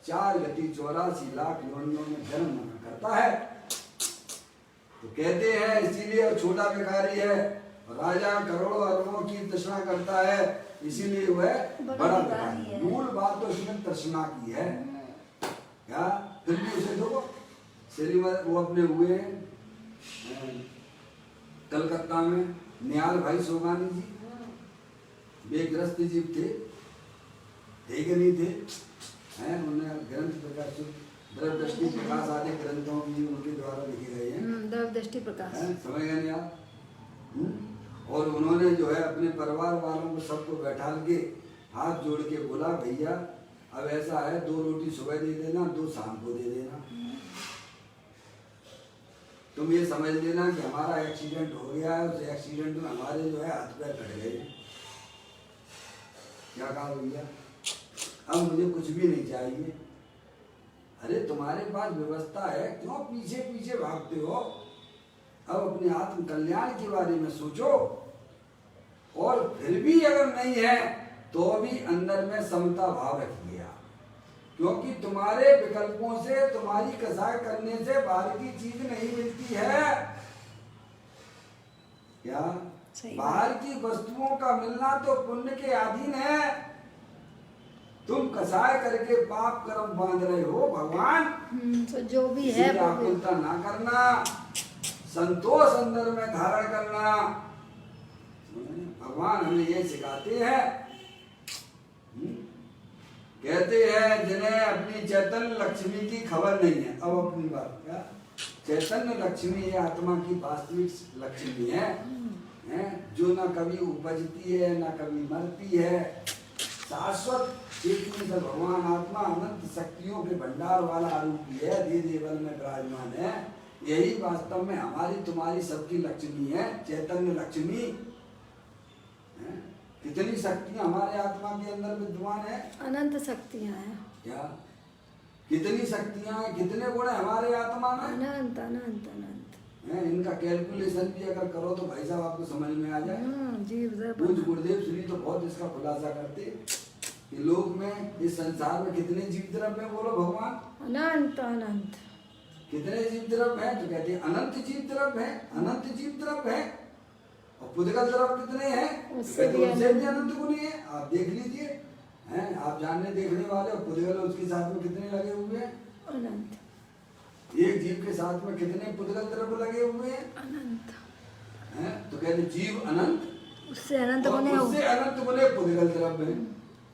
4 गति 84 लाख योनियों में जन्म करता है। तो कहते हैं इसीलिए छोटा भिखारी है, राजा करोड़ों अरबों की तृष्णा करता है, इसीलिए वह बड़ा भिखारी है। मूल बात तो इसमें तृष्णा की है। क्या फिर भी उसे देखो श्रीमद वो अपने हुए कलकत्ता में निहाल भाई सोगानी जी, वे ग्रस्त जीव थे कि नहीं थे, हैं उन्होंने ग्रंथ प्रकाश द्रव दृष्टि प्रकाश आदि ग्रंथों भी उनके द्वारा लिखे गए हैं। द्रव दृष्टि प्रकाश समझ गए नहीं आप। और उन्होंने जो है अपने परिवार वालों को सबको बैठा के हाथ जोड़ के बोला भैया अब ऐसा है 2 रोटी सुबह दे देना 2 शाम को दे देना। तुम ये समझ लेना कि हमारा एक्सीडेंट हो गया है, उस एक्सीडेंट में हमारे जो है हाथ पैर कट गए। क्या कहा भैया अब मुझे कुछ भी नहीं चाहिए। अरे तुम्हारे पास व्यवस्था है, क्यों पीछे पीछे भागते हो? अब अपने आत्म कल्याण के बारे में सोचो। और फिर भी अगर नहीं है तो भी अंदर में समता भाव रखिए, क्योंकि तुम्हारे विकल्पों से तुम्हारी कसाई करने से बाहर की चीज नहीं मिलती है। क्या बाहर की वस्तुओं का मिलना तो पुण्य के अधीन है। तुम कसाय करके पाप कर्म बांध रहे हो भगवान। तो जो भी है आकुलता ना करना, संतोष अंदर में धारण करना। भगवान हमें ये सिखाते हैं। कहते हैं जिन्हें अपनी चैतन्य लक्ष्मी की खबर नहीं है। अब अपनी बात क्या, चैतन्य लक्ष्मी ये आत्मा की वास्तविक लक्ष्मी है, जो ना कभी उपजती है ना कभी मरती है। शाश्वत चेतन भगवान आत्मा अनंत शक्तियों के भंडार वाला आरूपी है, दे देवल में विराजमान है। यही वास्तव में हमारी तुम्हारी सबकी लक्ष्मी है, चैतन्य लक्ष्मी। कितनी शक्तियां हमारे आत्मा के अंदर विद्यमान है? अनंत शक्तियां हैं। क्या कितनी शक्तियां हैं, कितने गुण है हमारे आत्मा में? अनंत अनंत अनंत है। इनका कैलकुलेशन भी अगर करो तो भाई साहब आपको समझ में आ जाए। पूज्य गुरुदेव श्री तो बहुत इसका खुलासा करते कि लोक में इस संसार में कितने जीव द्रव्य है? बोलो भगवान। अनंत अनंत। कितने जीव द्रव्य है? तो कहते हैं अनंत जीव द्रव्य है, अनंत जीव द्रव्य है। और पुद्गल द्रव्य कितने हैं? उससे भी अनंत गुनी है। आप देख लीजिए, हैं आप जानने देखने वाले, पुद्गल उसके साथ में कितने लगे हुए हैं? अनंत। एक जीव के साथ में कितने पुद्गल द्रव्य लगे हुए हैं? अनंत। हैं तो कहते जीव अनंत, उससे अनंत गुने, उससे अनंत गुने पुद्गल द्रव्य है,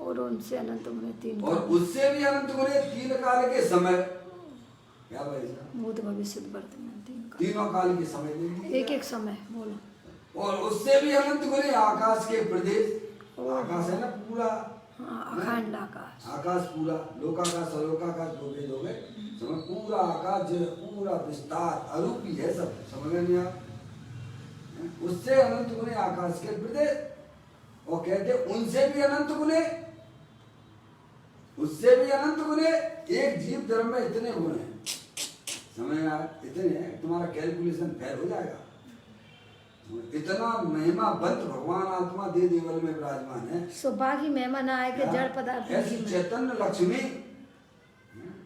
और उनसे अनंत गुने 3, और उससे भी अनंत गुने 3 काल के समय। क्या भाई साहब? भूत भविष्य वर्तमान तीन का तीनों काल के समय ले लीजिए। एक एक समय बोलो। और उससे भी अनंत गुने आकाश के प्रदेश, आकाश है ना पूरा, हाँ अखंड आकाश। आकाश पूरा, लोकाकाश सलोकाकाश दो भेद हो गए, समझ, पूरा आकाश जो है पूरा विस्तार अरूपी है सब, समझ में नहीं आप? उससे अनंत गुने आकाश के प्रदेश, और कहते उनसे भी अनंत गुने, उससे भी अनंत गुने, एक जीव धर्म में इतने गुण हैं, समझ में आया? इतने, तुम्हारा कैलकुलेशन फेल हो जाएगा। इतना महिमा बंत भगवान आत्मा दे देवल में विराजमान है। सो बाकी मेहमान आए के जड़ पदार्थ ऐसी चैतन्य लक्ष्मी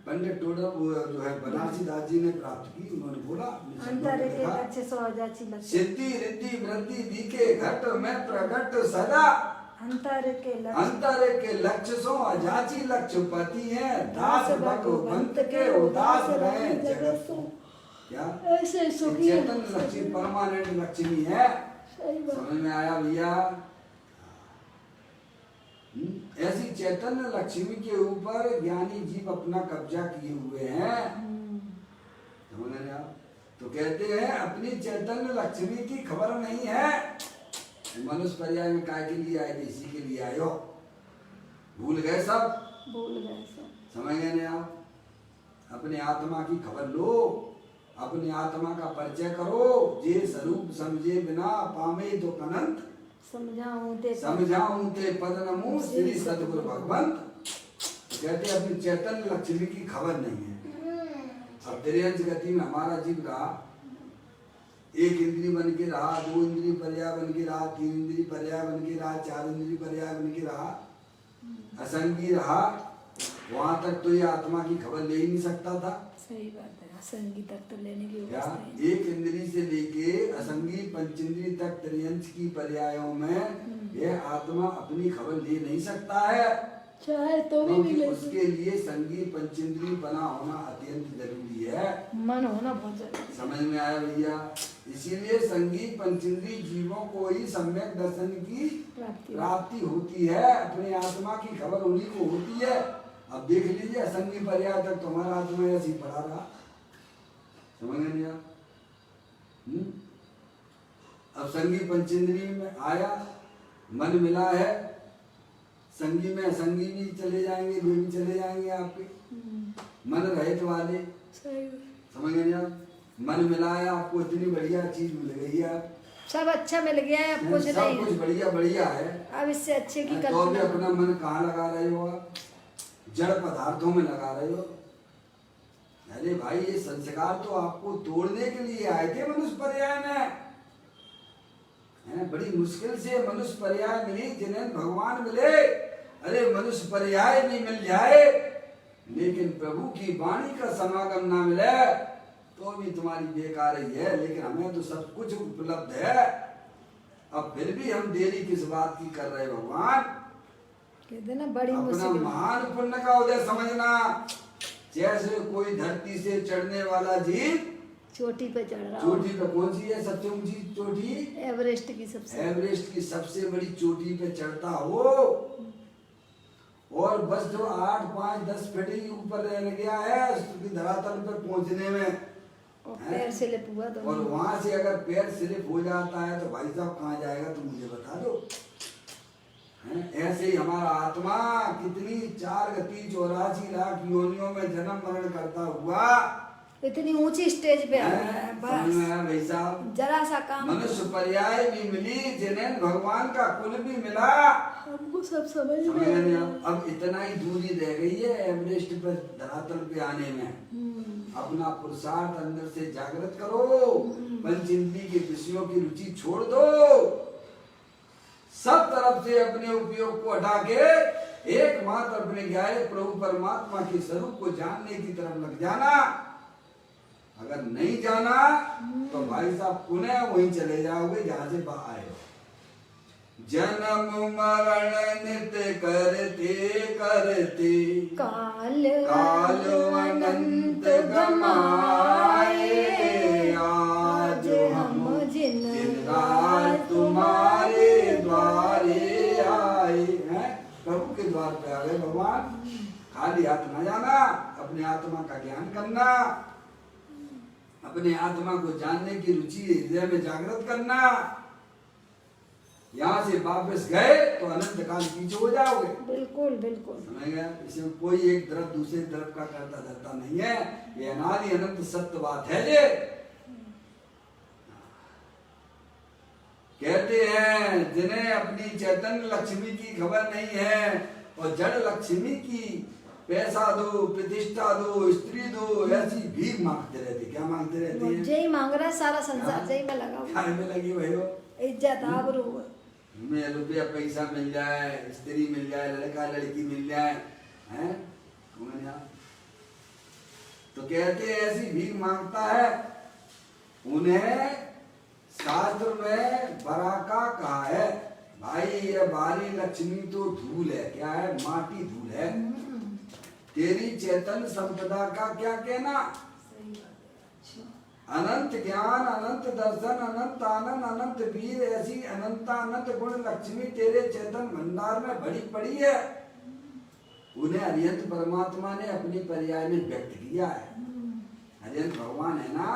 पंडित टोडर जो है बनारसी दास जी ने प्राप्त की। उन्होंने बोला अंतर के लक्ष्य सो जाची लक्ष्य सिद्धि रिद्धि वृद्धि दिखे घट में प्रगट सदा, अंतर के लक्ष्य सो अजाची लक्ष्यपति है, दास भगवंत के उदास रहे जगत सो। क्या ऐसे सुखी चैतन्य लक्ष्मी परमानेंट लक्ष्मी है, समझ में आया भैया? ऐसी चैतन्य लक्ष्मी के ऊपर ज्ञानी जीव अपना कब्जा किए हुए हैं, समझ रहे आप? तो कहते हैं अपनी चैतन्य लक्ष्मी की खबर नहीं है। मनुष्य पर्याय में काय के लिए आए थे? इसी के लिए आए हो, भूल गए सब, भूल गए सब, समझ गए नहीं आप? अपने आत्मा की खबर लो, अपनी आत्मा का परिचय करो, जे स्वरूप समझे बिना पामे तो अनंत, समझाऊं ते पद नमो श्री सतगुरु भगवंत। कहते अपनी चैतन्य लक्ष्मी की खबर नहीं है। अब त्रियंश गति में हमारा जीव रहा, एक इंद्री बन के रहा, दो इंद्री पर्याय बन के रहा, तीन इंद्री पर्याय बन के रहा, चार इंद्री पर्याय बन के रहा, असंगी रहा, वहां तक तो ये आत्मा की खबर ले ही नहीं सकता था। सही बात है, असंगी तक तो लेने की क्या व्यवस्था है। एक इंद्री से लेके असंगी पंचेंद्री तक त्रियंश की पर्यायों में यह आत्मा अपनी खबर ले नहीं सकता है, चाहे तो भी नहीं ले उसके लिए संगी पंचेंद्री बना होना अत्यंत जरूरी है, मन होना बहुत जरूरी। समझ में आया भैया? इसीलिए संगी पंचेंद्री जीवों को ही सम्यक दर्शन की प्राप्ति होती है, अपने आत्मा की खबर उन्हीं को होती है। अब देख लीजिए असंगी पर्याय तक तुम्हारा आत्मा ऐसे ही पड़ा रहा, समझ नहीं आप? अब संगी पंचेंद्री में आया, मन मिला है, संगी में असंगी भी चले जाएंगे, वे भी चले जाएंगे आपके मन रहित वाले, समझ गए आप? मन मिलाया, आपको इतनी बढ़िया चीज मिल गई है, आप सब अच्छा मिल गया है, अब कुछ सब नहीं कुछ बढ़िया बढ़िया है। अब इससे अच्छे की तो भी अपना मन कहाँ लगा रहे हो आप? जड़ पदार्थों में लगा रहे हो। अरे भाई ये संस्कार तो आपको तोड़ने के लिए आए थे मनुष्य पर्याय में, बड़ी मुश्किल से मनुष्य पर्याय मिली, जिन्हें भगवान मिले। अरे मनुष्य पर्याय भी मिल जाए लेकिन प्रभु की वाणी का समागम ना मिले तो भी तुम्हारी बेकार ही है, लेकिन हमें तो सब कुछ उपलब्ध है। अब फिर भी हम देरी किस बात की कर रहे भगवान? कहते ना बड़ी अपना महान पुण्य का उदय समझना। जैसे कोई धरती से चढ़ने वाला जीव चोटी पे चढ़ रहा, चोटी पे कौन सी है सबसे ऊंची चोटी? एवरेस्ट की सबसे बड़ी चोटी पे चढ़ता हो, और बस जो 8, 5, 10 फीट ही ऊपर रह गया है उसकी धरातल पर पहुंचने में, और पैर स्लिप हुआ तो, और वहां से अगर पैर स्लिप हो जाता है तो भाई साहब कहाँ जाएगा तो मुझे बता दो। ऐसे ही हमारा आत्मा कितनी 4 गति 84 लाख योनियों में जन्म मरण करता हुआ इतनी ऊंची स्टेज पे आ गया है, भाई साहब जरा सा काम। मनुष्य पर्याय भी मिली, जिन्हें भगवान का कुल भी मिला, हमको सब समझ में। अब इतना ही दूरी रह गई है एवरेस्ट पर धरातल पे आने में। अपना पुरुषार्थ अंदर से जागृत करो, पंचेंद्रिय के विषयों की रुचि छोड़ दो, सब तरफ से अपने उपयोग को हटा के एकमात्र अपने ज्ञान प्रभु परमात्मा के स्वरूप को जानने की तरफ लग जाना। अगर नहीं जाना तो भाई साहब पुनः वहीं चले जाओगे जहां से आए हो। जन्म मरण नित्य करते करते काल अनंत गमाए, आज हम जिन रात तुम्हारे द्वारे आए हैं। प्रभु के द्वार पे आ गए भगवान। खाली हाथ न जाना, अपने आत्मा का ज्ञान करना। अपने आत्मा को जानने की रुचि हृदय में जागृत करना। यहाँ से वापस गए तो अनंत काल पीछे हो जाओगे। बिल्कुल बिल्कुल समझ गया? इसमें कोई एक तरफ दूसरे तरफ का करता धरता नहीं है, ये अनादि अनंत सत्य बात है। जे कहते हैं जिन्हें अपनी चैतन्य लक्ष्मी की खबर नहीं है और जड़ लक्ष्मी की पैसा दो, प्रतिष्ठा दो, स्त्री दो, ऐसी भीख मांगते रहते। क्या मांगते रहते हैं? जय मांग रहा है, सारा संसार जय में लगा हुआ। क्या में लगी भाई हो? इज्जत आबरू हमें रुपया पैसा मिल जाए, स्त्री मिल जाए, लड़का लड़की मिल जाए, हैं? तो कहते हैं ऐसी भीख मांगता है। उन्हें शास्त्र में बराका कहा है। भाई ये बारी लक्ष्मी तो धूल है। क्या है? माटी धूल है। तेरी चैतन्य संपदा का क्या कहना? अनंत ज्ञान, अनंत दर्शन, अनंत आनंद, अनंत वीर, ऐसी अनंत अनंत गुण लक्ष्मी तेरे चैतन्य भंडार में भरी पड़ी है। उन्हें अरिहंत परमात्मा ने अपनी पर्याय में व्यक्त किया है। अरिहंत भगवान है ना,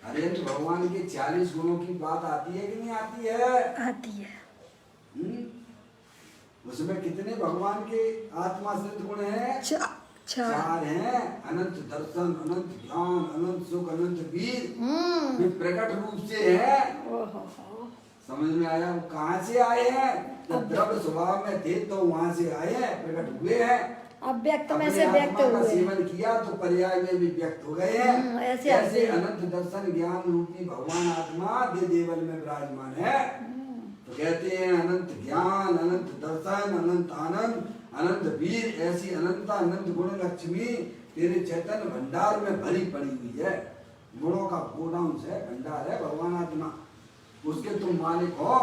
अरिहंत भगवान के 40 गुणों की बात आती है कि नहीं आती है? आती है। उसमें कितने भगवान के आत्मा सिद्ध गुण हैं? 4 हैं। अनंत दर्शन, अनंत ज्ञान, अनंत सुख, अनंत वीर, वे प्रकट रूप से है। समझ में आया? वो कहाँ से आए हैं? जब द्रव्य स्वभाव में थे तो वहां से आए हैं, प्रकट हुए हैं। अब व्यक्त में से व्यक्त हुए। सेवन किया तो पर्याय में भी व्यक्त हो गए हैं। ऐसे अनंत दर्शन ज्ञान रूपी भगवान आत्मा दे देवल में विराजमान है। तो कहते हैं अनंत ज्ञान, अनंत दर्शन, अनंत आनंद, अनंत वीर, ऐसी अनंत अनंत गुण लक्ष्मी तेरे चैतन्य भंडार में भरी पड़ी हुई है। गुणों का गोडाउन है, भंडार है भगवान आत्मा। उसके तुम मालिक हो।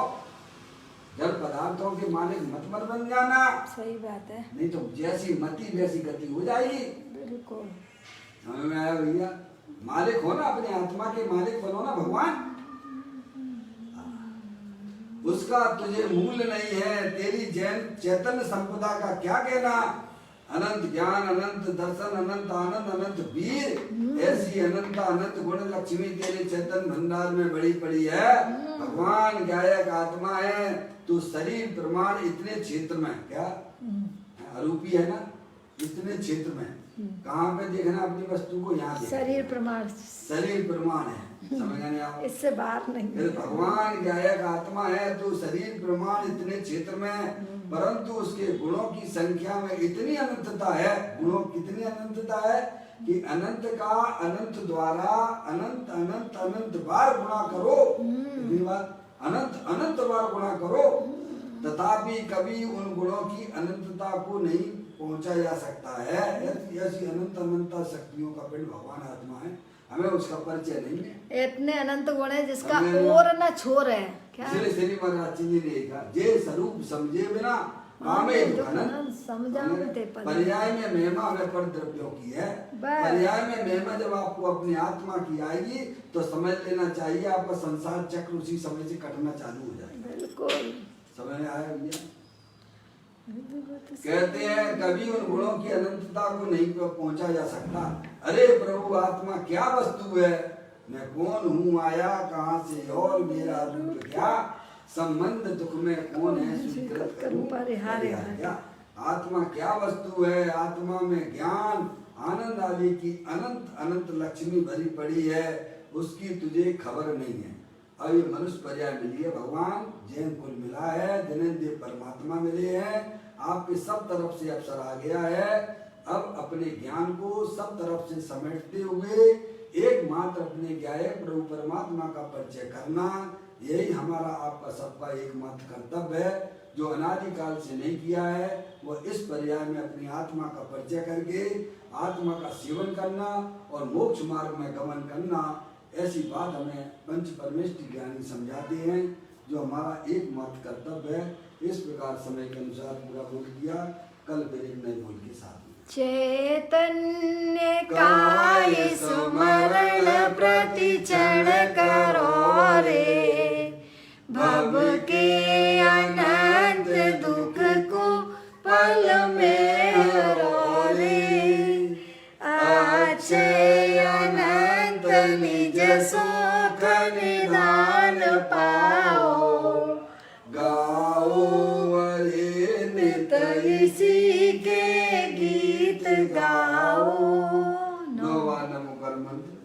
जड़ पदार्थों के मालिक मत बन जाना। सही बात है। नहीं तो जैसी मति वैसी गति हो जाएगी। बिल्कुल समझ में आया भैया? मालिक हो ना, अपने आत्मा के मालिक बनो ना भगवान। उसका तुझे मूल्य नहीं है। तेरी जैन चैतन्य संपदा का क्या कहना? अनंत ज्ञान, अनंत दर्शन, अनंत आनंद, अनंत वीर, ऐसी अनंत अनंत गुण लक्ष्मी तेरे चैतन्य भंडार में बड़ी पड़ी है। भगवान गायक आत्मा है। तो शरीर प्रमाण इतने क्षेत्र में, क्या अरूपी है ना, इतने क्षेत्र में कहाँ पे देखना अपनी वस्तु को? यहाँ शरीर प्रमाण, शरीर प्रमाण है। समझ नहीं आप? इससे बाहर नहीं। भगवान गायक आत्मा है तो शरीर प्रमाण इतने क्षेत्र में, परंतु उसके गुणों की संख्या में इतनी अनंतता है। गुणों कितनी अनंतता है कि अनंत का अनंत द्वारा अनंत अनंत अनंत बार गुणा करो। अनंत अनंत बार गुणा करो, तथापि कभी उन गुणों की अनंतता को नहीं पहुंचा जा सकता है। ऐसी अनंत अनंत शक्तियों का पिंड भगवान आत्मा है। हमें उसका परिचय नहीं है। इतने अनंत गुण है जिसका और न छोर है। क्या श्री महाराज जी ने कहा, जे स्वरूप समझे बिना कामे दुखनंद। समझाते पर्याय में महिमा में पर द्रव्यों की है। पर्याय में महिमा जब आपको अपनी आत्मा की आएगी तो समझ लेना चाहिए आपका संसार चक्र उसी समय से कटना चालू हो जाएगा। बिल्कुल समझ में आया भैया? कहते हैं कभी उन गुणों की अनंतता को नहीं पहुंचा जा सकता। अरे प्रभु आत्मा क्या वस्तु है? मैं कौन हूँ, आया कहाँ से और मेरा रूप क्या? संबंध दुख में कौन है स्वीकृत करूं परिहार्य? आत्मा क्या वस्तु है? आत्मा में ज्ञान आनंद आदि की अनंत अनंत लक्ष्मी भरी पड़ी है। उसकी तुझे खबर नहीं है। अब ये मनुष्य पर्याय मिली है। भगवान जैन कुल मिला है, जैनेन्द्र परमात्मा मिले हैं। आपके सब तरफ से अवसर आ गया है। अब अपने ज्ञान को सब तरफ से समेटते हुए एकमात्र अपने ज्ञायक प्रभु परमात्मा का परिचय करना, यही हमारा आपका सबका एकमात्र कर्तव्य है। जो अनादिकाल से नहीं किया है वह इस पर्याय में अपनी आत्मा का परिचय करके आत्मा का सेवन करना और मोक्ष मार्ग में गमन करना, ऐसी बात हमें पंच परमेष्टि ज्ञानी समझाते हैं। जो हमारा एकमात्र कर्तव्य है। इस प्रकार समय के अनुसार पूरा बोल दिया। कल फिर एक नए बोल के साथ चैतन्य काय सुमरण प्रतिचण करो रे, भव के अनंत दुख को पल में हरो रे। अक्षय अनंत निज सुख निदान पाओ। गाओ ये नित इसी के गीत गाओ। नौवा नमोकार मंत्र।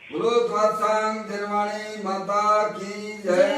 बोलो त्वात्सांग जनवाणी माता की जय।